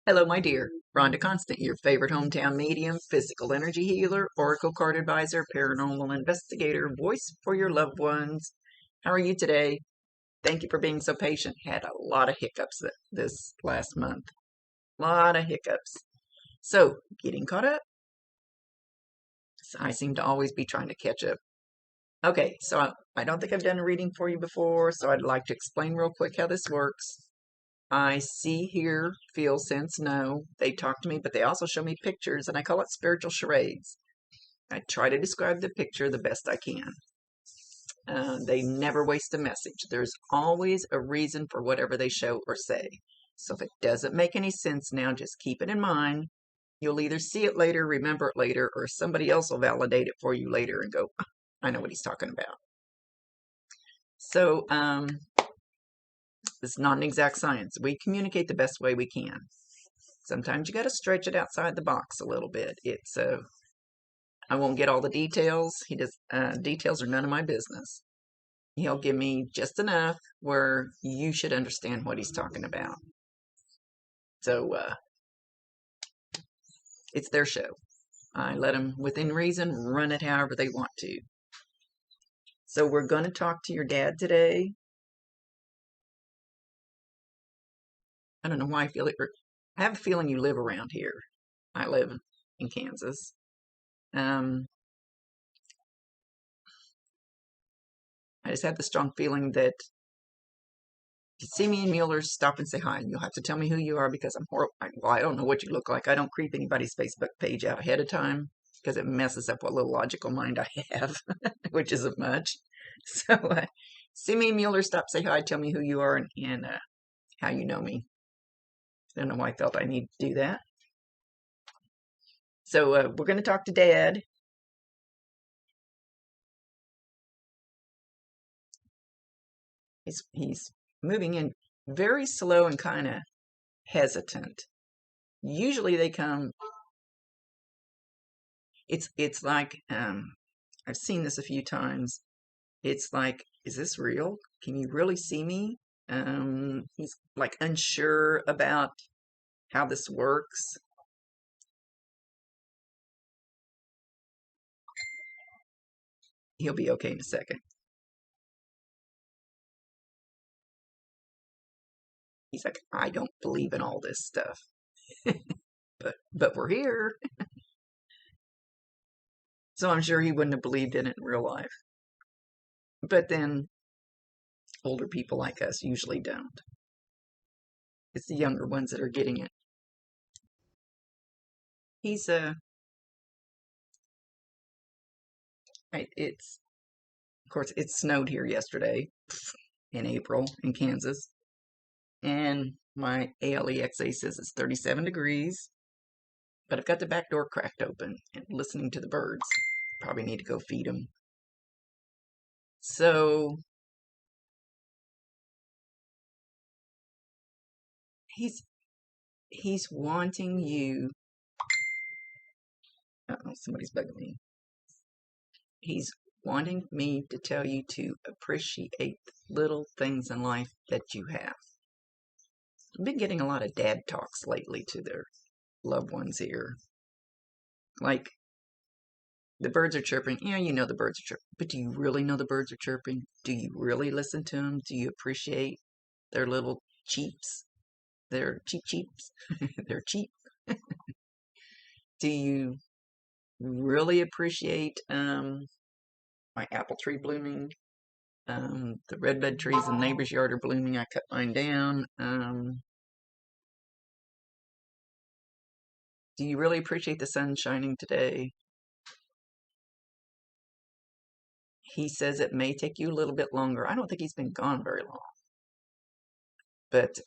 Hello, my dear. Rhonda Constant, your favorite hometown medium, physical energy healer, oracle card advisor, paranormal investigator, voice for your loved ones. How are you today? Thank you for being so patient. Had a lot of hiccups this last month. A lot of hiccups. So, getting caught up? I seem to always be trying to catch up. Okay, so I don't think I've done a reading for you before, so I'd like to explain real quick how this works. I see, hear, feel, sense, know. They talk to me, but they also show me pictures, and I call it spiritual charades. I try to describe the picture the best I can. They never waste a message. There's always a reason for whatever they show or say. So if it doesn't make any sense now, just keep it in mind. You'll either see it later, remember it later, or somebody else will validate it for you later and go, I know what he's talking about. So, it's not an exact science. We communicate the best way we can. Sometimes you got to stretch it outside the box a little bit. I won't get all the details. Details are none of my business. He'll give me just enough where you should understand what he's talking about. So it's their show. I let them, within reason, run it however they want to. So we're going to talk to your dad today. I don't know why I feel it. I have a feeling you live around here. I live in Kansas. I just have the strong feeling that if you see me in Mueller's, stop and say hi. And you'll have to tell me who you are because I'm horrible. Well, I don't know what you look like. I don't creep anybody's Facebook page out ahead of time because it messes up what little logical mind I have, which isn't much. So see me in Mueller, stop, say hi, tell me who you are and how you know me. I don't know why I felt I needed to do that. So we're going to talk to Dad. He's moving in very slow and kind of hesitant. Usually they come. It's like I've seen this a few times. It's like, is this real? Can you really see me? He's like unsure about how this works. He'll be okay in a second. He's like, I don't believe in all this stuff, but we're here. So I'm sure he wouldn't have believed in it in real life. But then older people like us usually don't. It's the younger ones that are getting it. He's it's of course it snowed here yesterday in April in Kansas. And my ALEXA says it's 37 degrees, but I've got the back door cracked open and listening to the birds. Probably need to go feed them. So he's wanting you. Uh-oh, somebody's bugging me. He's wanting me to tell you to appreciate little things in life that you have. I've been getting a lot of dad talks lately to their loved ones here. Like, the birds are chirping. Yeah, you know the birds are chirping. But do you really know the birds are chirping? Do you really listen to them? Do you appreciate their little cheeps? They're cheeps. They're cheap. Do you really appreciate my apple tree blooming? The redbud trees in the neighbor's yard are blooming. I cut mine down. Do you really appreciate the sun shining today? He says it may take you a little bit longer. I don't think he's been gone very long. But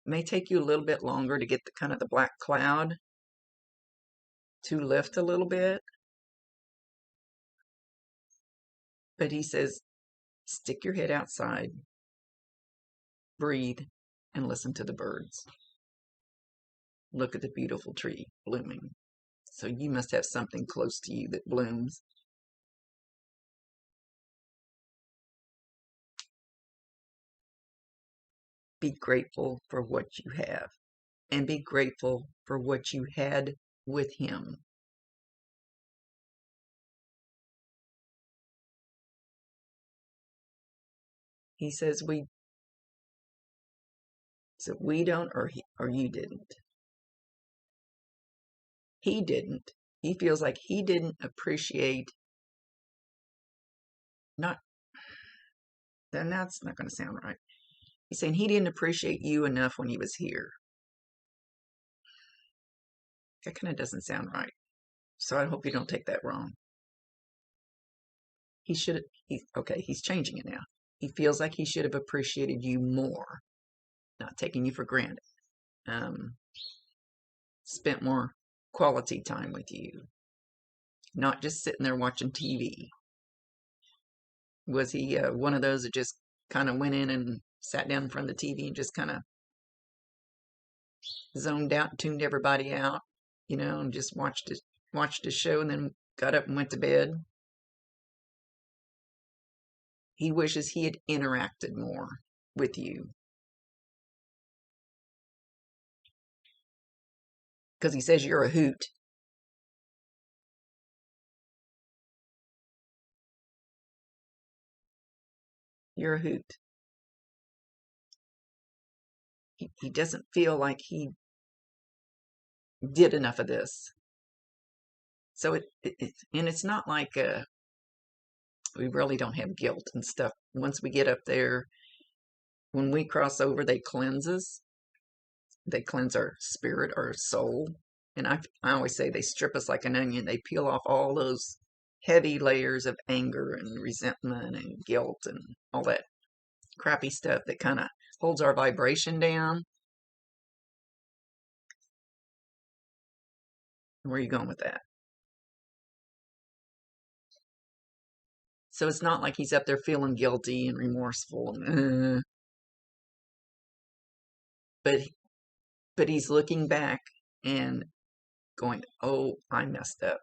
may take you a little bit longer to get the kind of the black cloud to lift a little bit. But he says, stick your head outside, breathe, and listen to the birds. Look at the beautiful tree blooming. So you must have something close to you that blooms. be grateful for what you have and be grateful for what you had with him. He says we don't, or you didn't. He didn't. He feels like he didn't appreciate, not, then that's not going to sound right. He's saying he didn't appreciate you enough when he was here. That kind of doesn't sound right. So I hope you don't take that wrong. He should, okay, he's changing it now. He feels like he should have appreciated you more, not taking you for granted. Spent more quality time with you, not just sitting there watching TV. Was he one of those that just kind of went in and sat down in front of the TV and just kind of zoned out, tuned everybody out, and just watched a show and then got up and went to bed? He wishes he had interacted more with you. Because he says you're a hoot. You're a hoot. He doesn't feel like he did enough of this. So it's not like we really don't have guilt and stuff. Once we get up there, when we cross over, they cleanse us. They cleanse our spirit, our soul. And I always say they strip us like an onion. They peel off all those heavy layers of anger and resentment and guilt and all that crappy stuff that kind of holds our vibration down. Where are you going with that? So it's not like he's up there feeling guilty and remorseful, but he's looking back and going, "Oh, I messed up.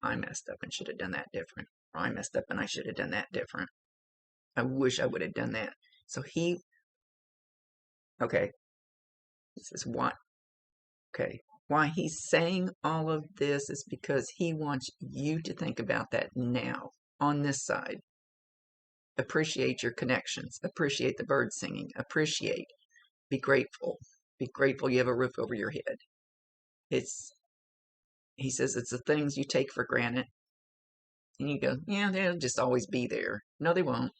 I messed up and should have done that different. Or I messed up and I should have done that different. I wish I would have done that." So okay, this is what, okay, why he's saying all of this is because he wants you to think about that now on this side. Appreciate your connections. Appreciate the birds singing. Appreciate. Be grateful. Be grateful you have a roof over your head. He says it's the things you take for granted. And you go, yeah, they'll just always be there. No, they won't.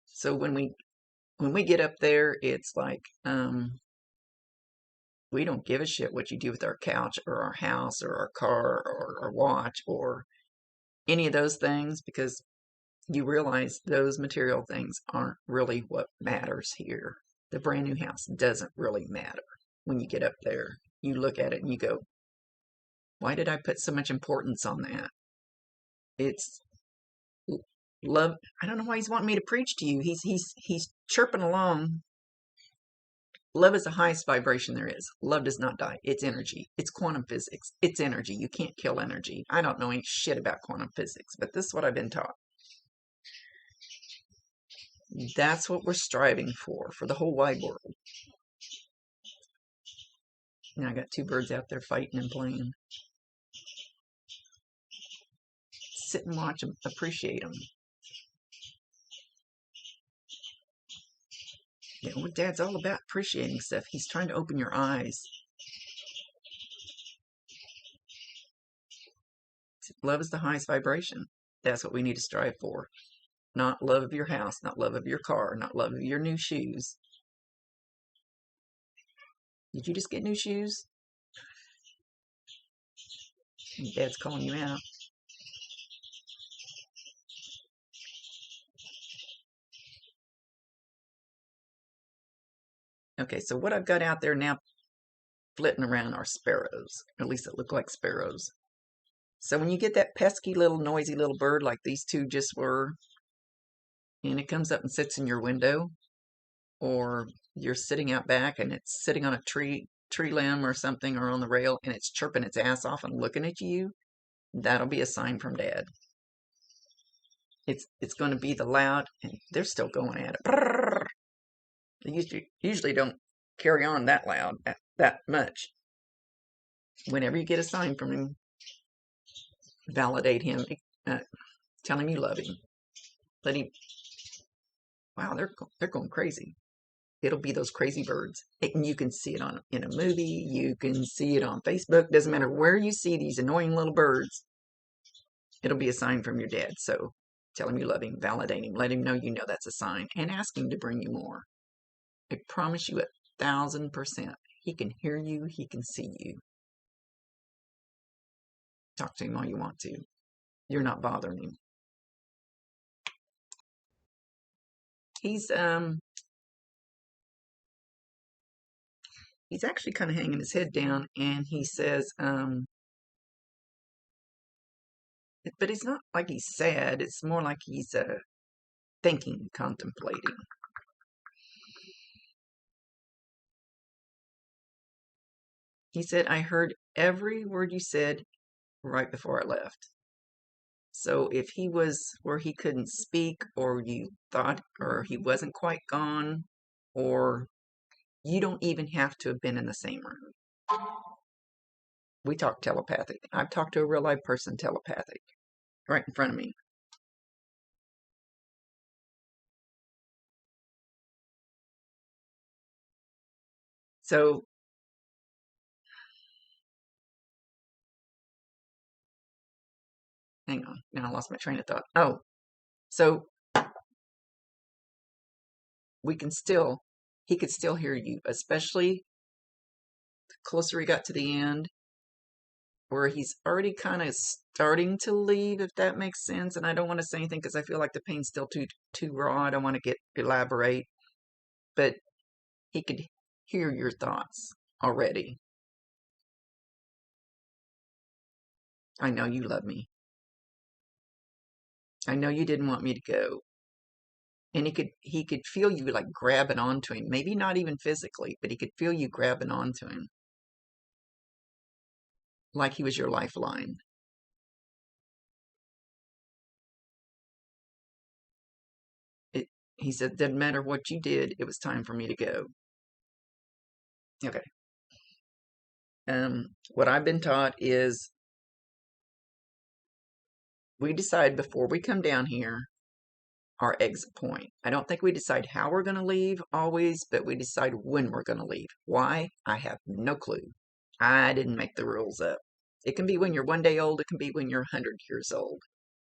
So when we get up there, it's like, we don't give a shit what you do with our couch or our house or our car or our watch or any of those things, because you realize those material things aren't really what matters here. The brand new house doesn't really matter. When you get up there, you look at it and you go, why did I put so much importance on that? It's love. I don't know why he's wanting me to preach to you. He's chirping along. Love is the highest vibration there is. Love does not die. It's energy. It's quantum physics. It's energy. You can't kill energy. I don't know any shit about quantum physics, but this is what I've been taught. That's what we're striving for the whole wide world. Now I got two birds out there fighting and playing. Sit and watch them, appreciate them. What Dad's all about, appreciating stuff. He's trying to open your eyes. Love is the highest vibration. That's what we need to strive for. Not love of your house, not love of your car, not love of your new shoes. Did you just get new shoes? Dad's calling you out. Okay, so what I've got out there now flitting around are sparrows. At least it look like sparrows. So when you get that pesky little noisy little bird like these two just were, and it comes up and sits in your window, or you're sitting out back and it's sitting on a tree limb or something, or on the rail, and it's chirping its ass off and looking at you, that'll be a sign from Dad. It's going to be the loud, and they're still going at it. They usually don't carry on that loud, that much. Whenever you get a sign from him, validate him, tell him you love him. Let him. Wow, they're going crazy. It'll be those crazy birds, and you can see it in a movie. You can see it on Facebook. Doesn't matter where you see these annoying little birds. It'll be a sign from your dad. So tell him you love him, validate him, let him know you know that's a sign, and ask him to bring you more. I promise you 1,000%. He can hear you. He can see you. Talk to him all you want to. You're not bothering him. He's actually kind of hanging his head down, and he says, but it's not like he's sad. It's more like he's thinking, contemplating. He said, I heard every word you said right before I left. So if he was where he couldn't speak, or you thought, or he wasn't quite gone, or you don't even have to have been in the same room. We talk telepathic. I've talked to a real live person telepathic right in front of me. So hang on. Now I lost my train of thought. Oh, so he could still hear you, especially the closer he got to the end, where he's already kind of starting to leave, if that makes sense. And I don't want to say anything because I feel like the pain's still too raw. I don't want to elaborate, but he could hear your thoughts already. I know you love me. I know you didn't want me to go. And he could feel you like grabbing onto him. Maybe not even physically, but he could feel you grabbing onto him. Like he was your lifeline. He said, doesn't matter what you did, it was time for me to go. Okay. What I've been taught is we decide before we come down here our exit point. I don't think we decide how we're going to leave always, but we decide when we're going to leave. Why? I have no clue. I didn't make the rules up. It can be when you're 1 day old. It can be when you're 100 years old.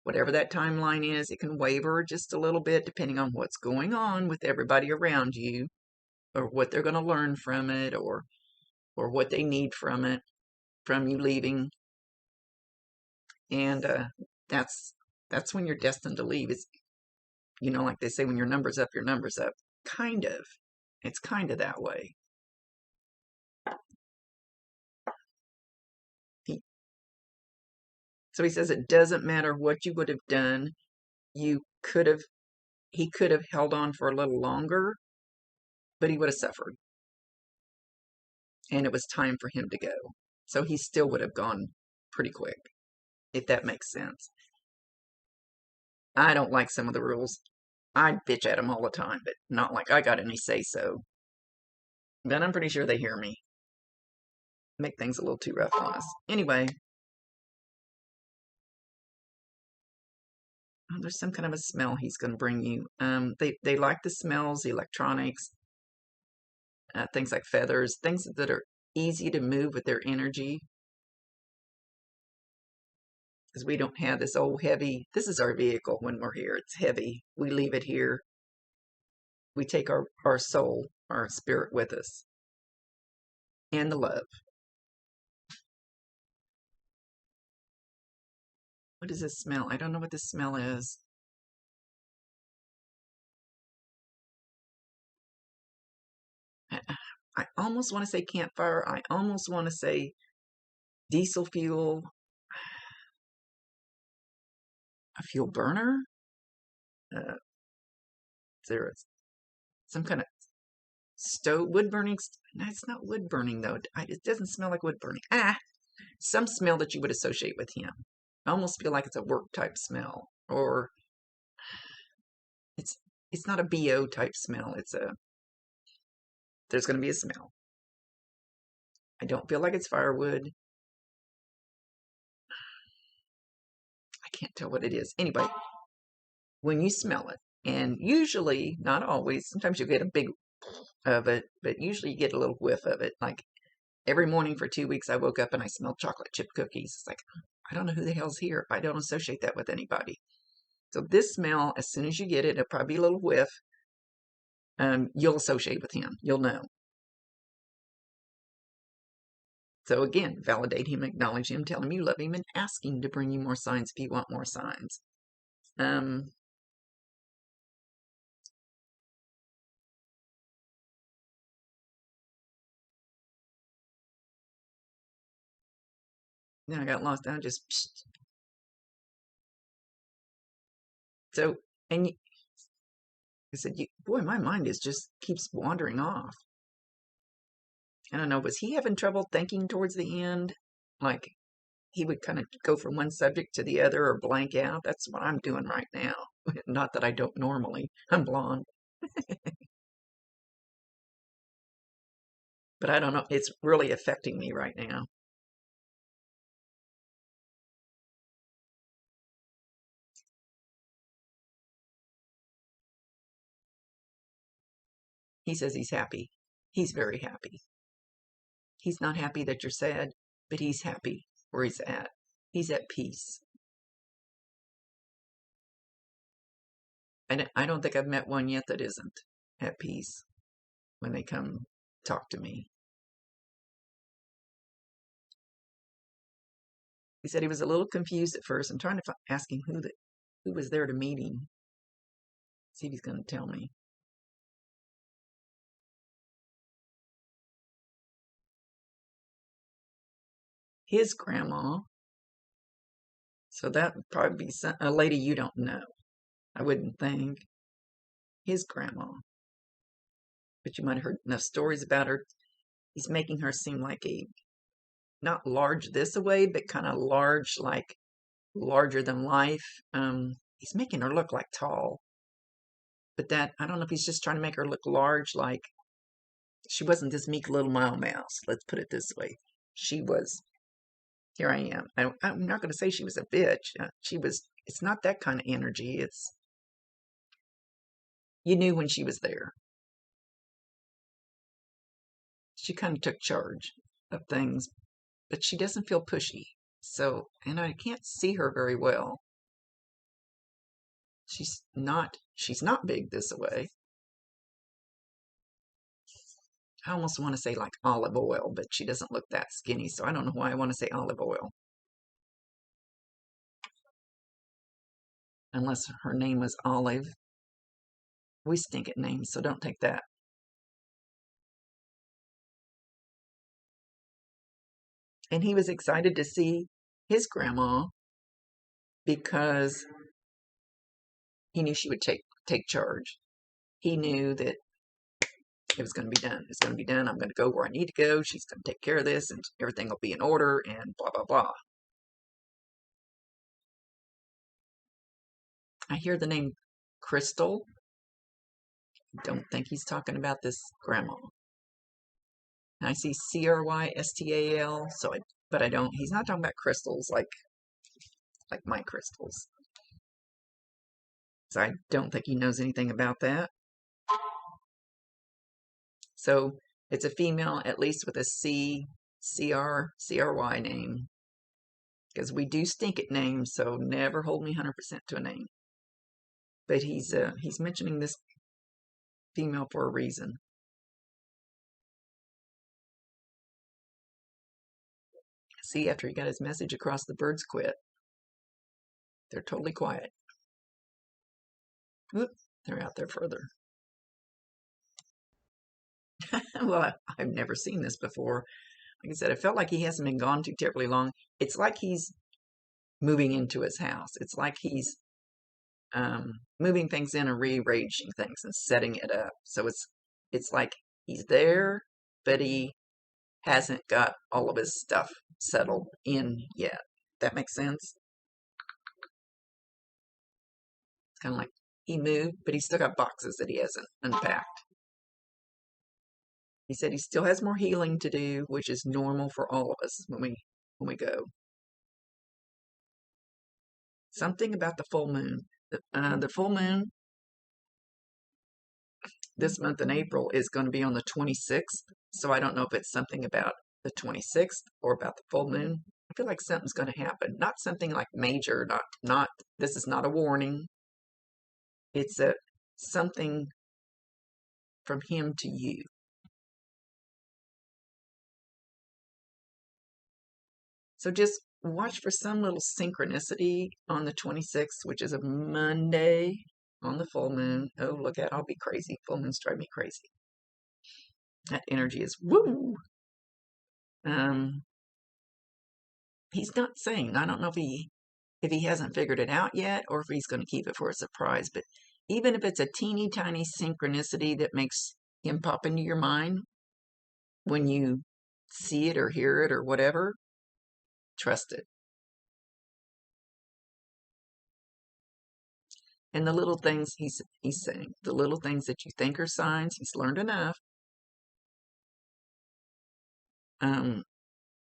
Whatever that timeline is, it can waver just a little bit depending on what's going on with everybody around you, or what they're going to learn from it, or what they need from it, from you leaving. And that's when you're destined to leave. It's, like they say, when your number's up, your number's up. Kind of. It's kind of that way. So he says it doesn't matter what you would have done. He could have held on for a little longer, but he would have suffered. And it was time for him to go. So he still would have gone pretty quick, if that makes sense. I don't like some of the rules. I bitch at them all the time, but not like I got any say-so. But I'm pretty sure they hear me. Make things a little too rough on us. Anyway. Oh, there's some kind of a smell he's going to bring you. They like the smells, the electronics, things like feathers, things that are easy to move with their energy. Because we don't have this old heavy, this is our vehicle when we're here. It's heavy. We leave it here. We take our soul, our spirit with us. And the love. What does this smell? I don't know what this smell is. I almost want to say campfire. I almost want to say diesel fuel. A fuel burner? Is there some kind of stove? Wood burning? No, it's not wood burning, though. It doesn't smell like wood burning. Some smell that you would associate with him. I almost feel like it's a work type smell. Or it's not a BO type smell. There's going to be a smell. I don't feel like it's firewood. I can't tell what it is. Anyway, when you smell it, and usually, not always, sometimes you'll get a big of it, but usually you get a little whiff of it. Like every morning for 2 weeks, I woke up and I smelled chocolate chip cookies. It's like, I don't know who the hell's here. I don't associate that with anybody. So this smell, as soon as you get it, it'll probably be a little whiff. You'll associate with him. You'll know. So again, validate him, acknowledge him, tell him you love him, and ask him to bring you more signs if you want more signs. Now I got lost. I just psst. So, and I said, boy, my mind is just keeps wandering off. I don't know, was he having trouble thinking towards the end? Like he would kind of go from one subject to the other or blank out. That's what I'm doing right now. Not that I don't normally. I'm blonde. But I don't know. It's really affecting me right now. He says he's happy. He's very happy. He's not happy that you're sad, but he's happy where he's at. He's at peace. And I don't think I've met one yet that isn't at peace when they come talk to me. He said he was a little confused at first. I'm trying to ask him who was there to meet him. See if he's going to tell me. His grandma. So that would probably be a lady you don't know. I wouldn't think. His grandma. But you might have heard enough stories about her. He's making her seem like not large this way, but kind of large, like larger than life. He's making her look like tall. But that, I don't know if he's just trying to make her look large, like she wasn't this meek little mild mouse. Let's put it this way. She was, here I am. I'm not going to say she was a bitch. It's not that kind of energy. You knew when she was there. She kind of took charge of things, but she doesn't feel pushy. So, and I can't see her very well. She's not big this way. I almost want to say like olive oil, but she doesn't look that skinny, so I don't know why I want to say olive oil. Unless her name was Olive. We stink at names, so don't take that. And he was excited to see his grandma because he knew she would take charge. He knew that it was going to be done. It's going to be done. I'm going to go where I need to go. She's going to take care of this, and everything will be in order, and blah, blah, blah. I hear the name Crystal. Don't think he's talking about this grandma. And I see Crystal, but I don't. He's not talking about crystals like my crystals. So I don't think he knows anything about that. So it's a female, at least with a CRY name. Because we do stink at names, so never hold me 100% to a name. But he's mentioning this female for a reason. See, after he got his message across, the birds quit. They're totally quiet. Oop, they're out there further. Well, I've never seen this before. Like I said, I felt like he hasn't been gone too terribly long. It's like he's moving into his house. It's like he's moving things in and rearranging things and setting it up. So it's like he's there, but he hasn't got all of his stuff settled in yet. That makes sense? It's kind of like He moved, but he's still got boxes that he hasn't unpacked. He said he still has more healing to do, which is normal for all of us when we go. Something about the full moon. The full moon this month in April is going to be on the 26th. So I don't know if it's something about the 26th or about the full moon. I feel like something's going to happen. Not something like major, not this is not a warning. It's something from him to you. So just watch for some little synchronicity on the 26th, which is a Monday on the full moon. Oh, look at, I'll be crazy. Full moons drive me crazy. That energy is woo. He's not saying, I don't know if he hasn't figured it out yet or if he's going to keep it for a surprise, but even if it's a teeny tiny synchronicity that makes him pop into your mind when you see it or hear it or whatever, trust it. And the little things he's saying, the little things that you think are signs, he's learned enough.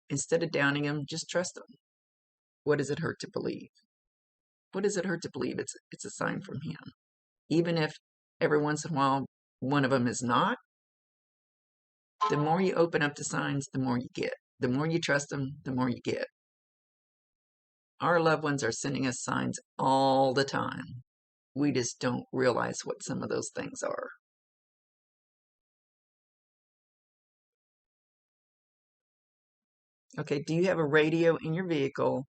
Instead of downing him, just trust him. What does it hurt to believe? What does it hurt to believe? It's a sign from him. Even if every once in a while one of them is not, the more you open up to signs, the more you get. The more you trust them, the more you get. Our loved ones are sending us signs all the time. We just don't realize what some of those things are. Okay, do you have a radio in your vehicle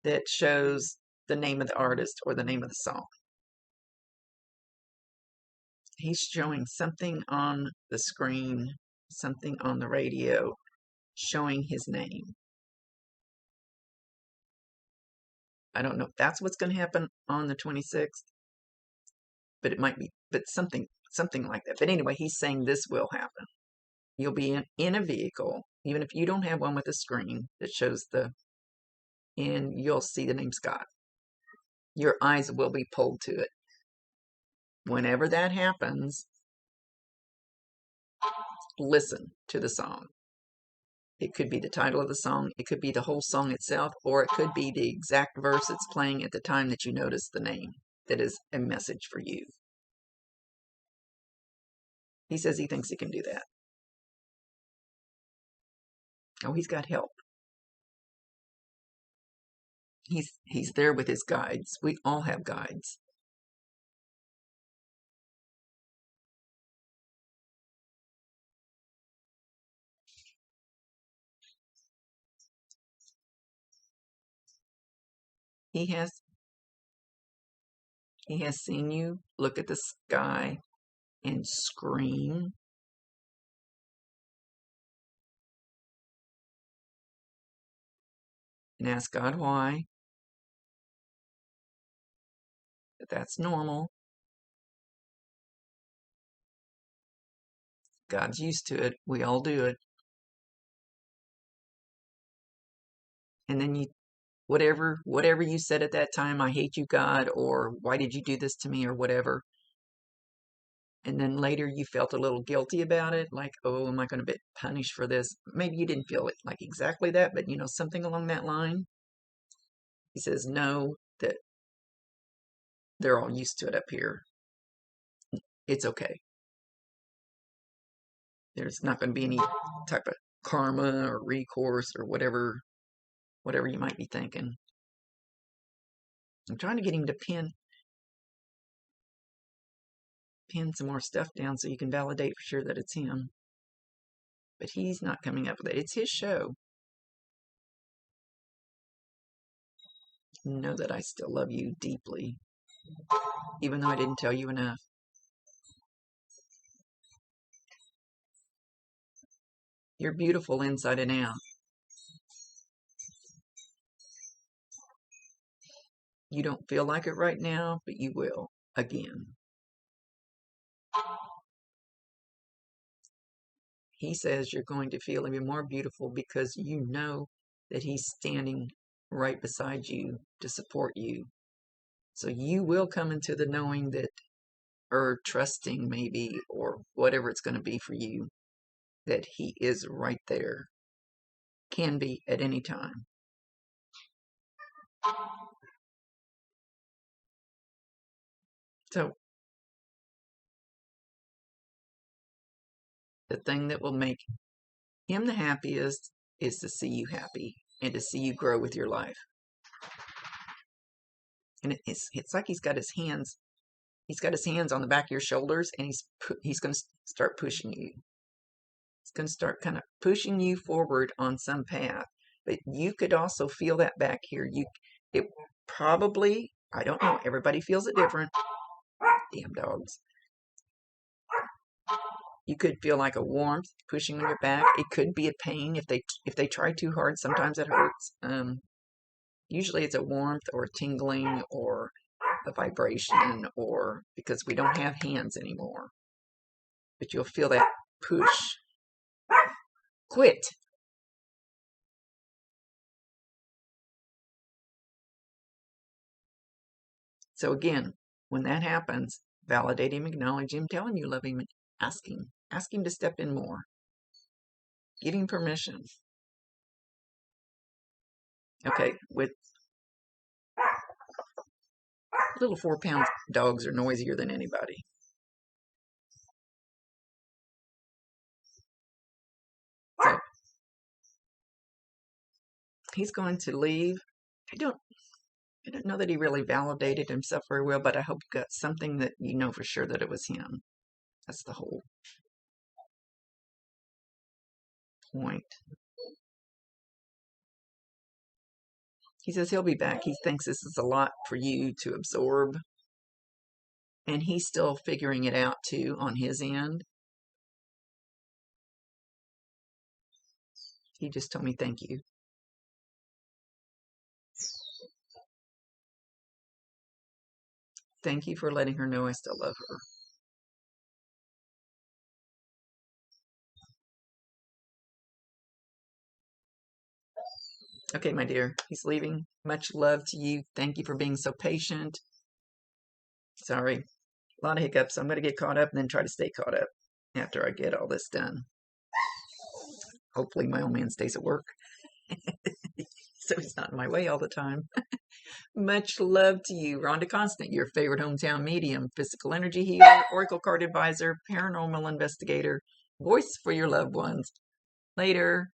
that shows the name of the artist or the name of the song? He's showing something on the screen, something on the radio, showing his name. I don't know if that's what's going to happen on the 26th, but it might be, but something like that. But anyway, he's saying this will happen. You'll be in a vehicle, even if you don't have one with a screen that shows and you'll see the name Scott. Your eyes will be pulled to it. Whenever that happens, listen to the song. It could be the title of the song, it could be the whole song itself, or it could be the exact verse it's playing at the time that you notice the name that is a message for you. He says he thinks he can do that. Oh, he's got help. He's there with his guides. We all have guides. He has seen you look at the sky and scream. And ask God why. But that's normal. God's used to it. We all do it. And then whatever you said at that time, I hate you, God, or why did you do this to me, or whatever. And then later you felt a little guilty about it, like, oh, am I going to be punished for this? Maybe you didn't feel it like exactly that, but something along that line. He says, no, that they're all used to it up here. It's okay. There's not going to be any type of karma or recourse or whatever you might be thinking. I'm trying to get him to pin some more stuff down so you can validate for sure that it's him. But he's not coming up with it. It's his show. Know that I still love you deeply, even though I didn't tell you enough. You're beautiful inside and out. You don't feel like it right now, but you will again. He says you're going to feel even more beautiful because you know that he's standing right beside you to support you. So you will come into the knowing that, or trusting maybe, or whatever it's going to be for you, that he is right there, can be at any time. So the thing that will make him the happiest is to see you happy and to see you grow with your life. And it's like he's got his hands on the back of your shoulders, and he's going to start pushing you. He's going to start kind of pushing you forward on some path. But you could also feel that back here. It probably, I don't know, everybody feels it different. Damn dogs. You could feel like a warmth pushing on your back. It could be a pain if they try too hard. Sometimes it hurts. Usually it's a warmth or a tingling or a vibration, or because we don't have hands anymore. But you'll feel that push. Quit. So again, when that happens, validate him, acknowledge him, tell him you love him, and ask him to step in more. Give him permission. Okay, with little 4-pound dogs are noisier than anybody. So he's going to leave. I don't know that he really validated himself very well, but I hope you got something that you know for sure that it was him. That's the whole point. He says he'll be back. He thinks this is a lot for you to absorb. And he's still figuring it out too on his end. He just told me thank you. Thank you for letting her know I still love her. Okay, my dear, he's leaving. Much love to you. Thank you for being so patient. Sorry, a lot of hiccups. I'm going to get caught up and then try to stay caught up after I get all this done. Hopefully my old man stays at work so he's not in my way all the time. Much love to you. Rhonda Constant, your favorite hometown medium, physical energy healer, oracle card advisor, paranormal investigator, voice for your loved ones. Later.